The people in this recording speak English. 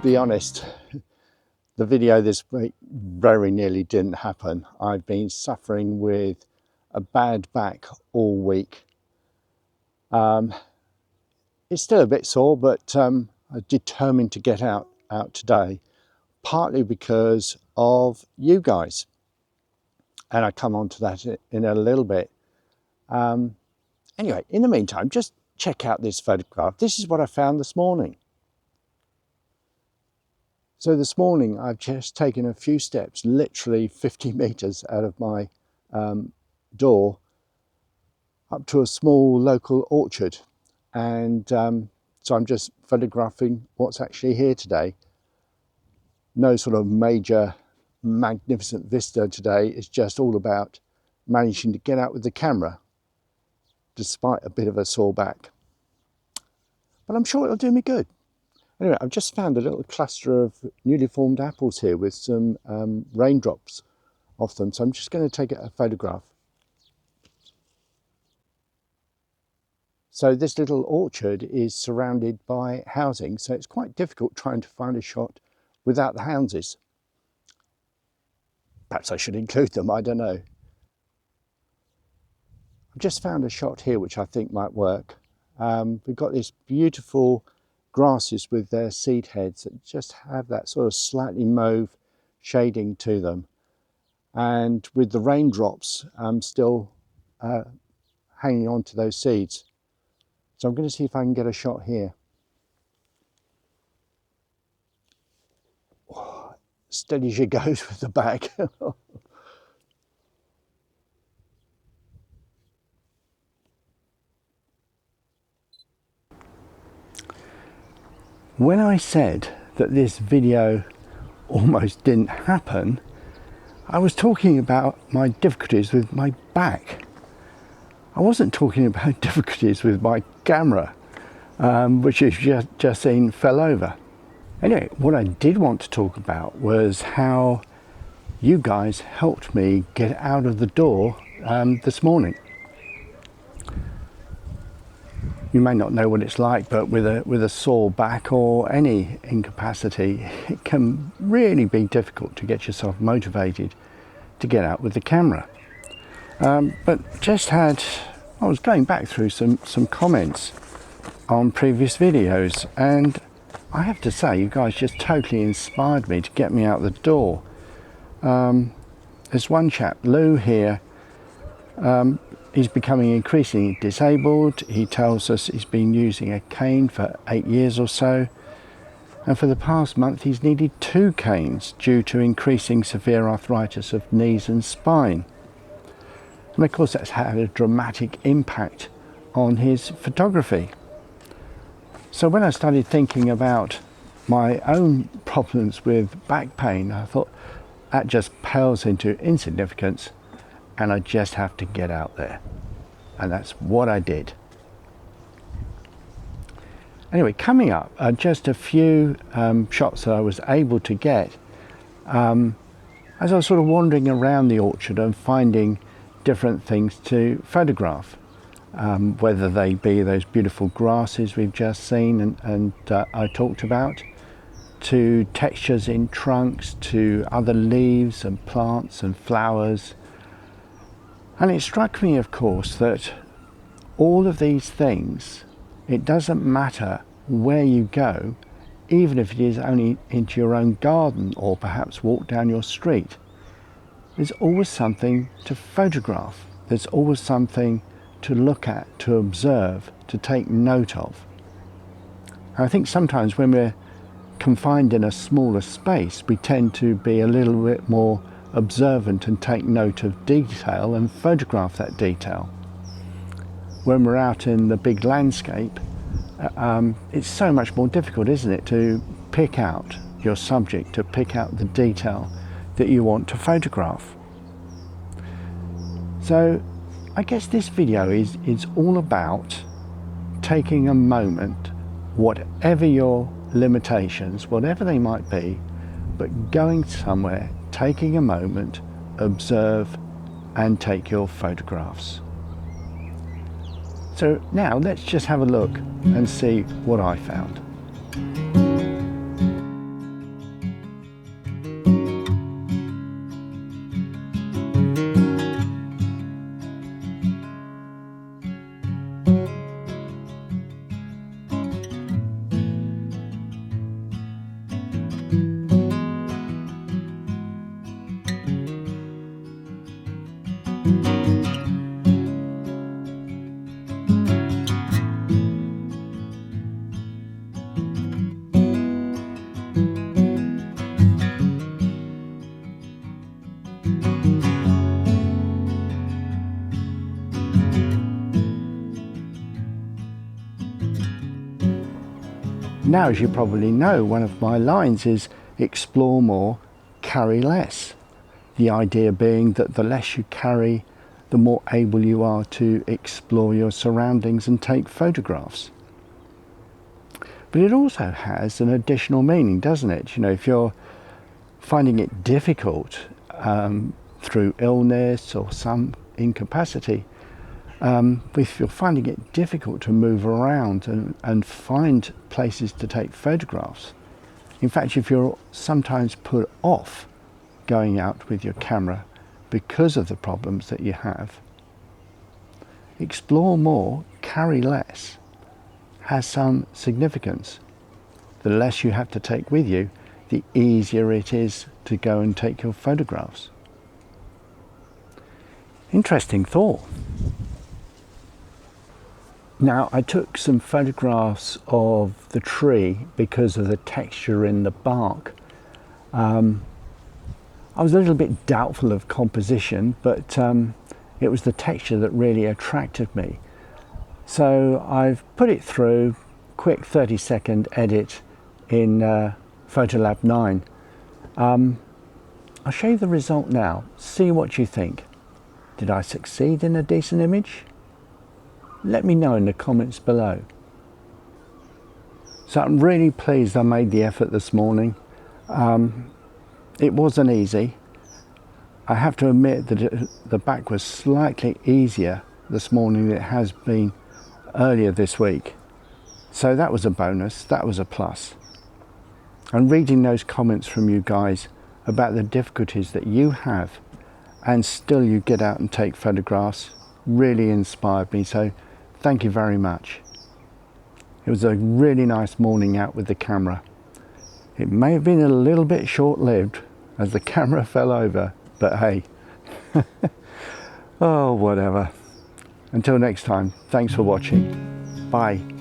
be honest, the video this week very nearly didn't happen. I've been suffering with a bad back all week. It's still a bit sore, but I'm determined to get out today, partly because of you guys. And I come on to that in a little bit. Anyway, in the meantime, just check out this photograph. This is what I found this morning. So this morning I've just taken a few steps, literally 50 meters out of my door, up to a small local orchard. And so I'm just photographing what's actually here today. No sort of major magnificent vista today. It's just all about managing to get out with the camera, despite a bit of a sore back. But I'm sure it'll do me good. Anyway, I've just found a little cluster of newly formed apples here with some raindrops off them. So I'm just going to take a photograph. So this little orchard is surrounded by housing, so it's quite difficult trying to find a shot without the houses. Perhaps I should include them, I don't know. I've just found a shot here which I think might work. We've got these beautiful grasses with their seed heads that just have that sort of slightly mauve shading to them, and with the raindrops still hanging on to those seeds. So I'm going to see if I can get a shot here. Oh, steady as she goes with the bag. When I said that this video almost didn't happen, I was talking about my difficulties with my back. I wasn't talking about difficulties with my camera, which you've just seen fell over. Anyway, what I did want to talk about was how you guys helped me get out of the door this morning. You may not know what it's like, but with a sore back or any incapacity, it can really be difficult to get yourself motivated to get out with the camera. But I was going back through some comments on previous videos, and I have to say, you guys just totally inspired me to get me out the door. There's one chap, Lou here, he's becoming increasingly disabled. He tells us he's been using a cane for 8 years or so, and for the past month he's needed 2 canes due to increasing severe arthritis of knees and spine. And of course that's had a dramatic impact on his photography. So when I started thinking about my own problems with back pain, I thought that just pales into insignificance, and I just have to get out there. And that's what I did. Anyway, coming up are just a few shots that I was able to get as I was sort of wandering around the orchard and finding different things to photograph, whether they be those beautiful grasses we've just seen and I talked about, to textures in trunks, to other leaves and plants and flowers. And it struck me, of course, that all of these things, it doesn't matter where you go, even if it is only into your own garden or perhaps walk down your street. There's always something to photograph. There's always something to look at, to observe, to take note of. And I think sometimes when we're confined in a smaller space, we tend to be a little bit more observant and take note of detail and photograph that detail. When we're out in the big landscape, it's so much more difficult, isn't it, to pick out your subject, to pick out the detail that you want to photograph. So I guess this video is all about taking a moment, whatever your limitations, whatever they might be, but going somewhere, taking a moment, observe and take your photographs. So now let's just have a look and see what I found. Now, as you probably know, one of my lines is explore more, carry less. The idea being that the less you carry, the more able you are to explore your surroundings and take photographs. But it also has an additional meaning, doesn't it? You know, if you're finding it difficult through illness or some incapacity, if you're finding it difficult to move around and find places to take photographs, in fact, if you're sometimes put off going out with your camera because of the problems that you have, explore more, carry less has some significance. The less you have to take with you, the easier it is to go and take your photographs. Interesting thought. Now, I took some photographs of the tree because of the texture in the bark. I was a little bit doubtful of composition, but it was the texture that really attracted me. So I've put it through, quick 30-second edit in Photolab 9. I'll show you the result now, see what you think. Did I succeed in a decent image? Let me know in the comments below. So I'm really pleased I made the effort this morning. It wasn't easy. I have to admit that the back was slightly easier this morning than it has been earlier this week. So that was a bonus, that was a plus. And reading those comments from you guys about the difficulties that you have and still you get out and take photographs really inspired me. So thank you very much. It was a really nice morning out with the camera. It may have been a little bit short-lived as the camera fell over, but hey, oh, whatever. Until next time, thanks for watching. Bye.